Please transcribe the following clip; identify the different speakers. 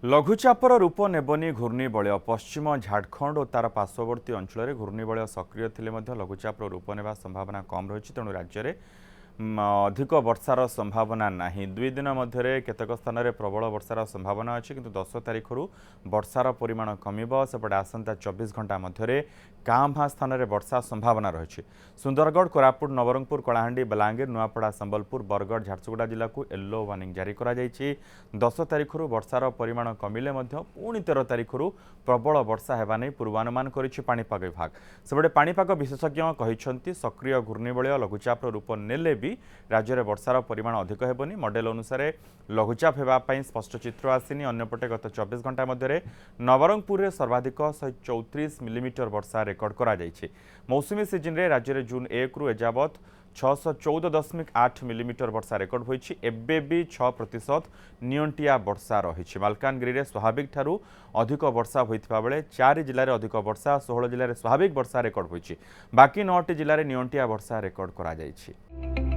Speaker 1: लघुचापर रूप नेबनी घूर्णिबलय पश्चिम झारखंड और तार पार्श्ववर्ती अंचल में घूर्णिबलय सक्रिय थिले लघुचापर रूप नेबा संभावना कम रही तेणु राज्य में अधिक वर्षार संभावना नहीं। 2 दिन मध्य केतक स्थान में प्रबल वर्षार संभावना अच्छी किंतु 10 तारिख वर्षार परिमाण कमिब सेपटे आसंता 24 घंटा मध्य काँ भाँ स्थान में वर्षा संभावना रही। सुंदरगढ़ कोरापुट नवरंगपुर कलाहांडी बलांगीर नुआपड़ा संबलपुर बरगढ़ झारसुगुड़ा जिला को येलो वार्निंग जारी करा 10 तारिख वर्षार परिमाण कमिले पुणी 13 तारिख प्रबल वर्षा हेबा नहीं पूर्वानुमान करिछि पाणीपाग विभाग। सेपटे पाणीपाग विशेषज्ञ कहिसंति सक्रिय घूर्णिबलय लघुचाप रूप नेले भी राज्य में वर्षार परिमाण अधिक हेबनी। मॉडल अनुसार लघुचाप हेबापई स्पष्ट चित्र आसीनी। अन्यपटे गत 24 घंटा मध्य नवरंगपुर में सर्वाधिक 134 मिलीमीटर वर्षा रेकर्ड करा जायछि। मौसुमी सीजन रे राज्य में जून 1 रु एजावत 614.8 मिलीमीटर वर्षा रेकर्ड होइछि। एबे भी 6% नियंटिया वर्षा रही। मालकानगिरी में स्वाभाविक ठारू अधिक वर्षा होइथिबा बेले 4 जिले में अधिक वर्षा 16 जिले में स्वाभाविक वर्षा रेकर्ड होइछि। बाकी 9टी जिले में नियंटिया वर्षा रेकर्ड करा जायछि।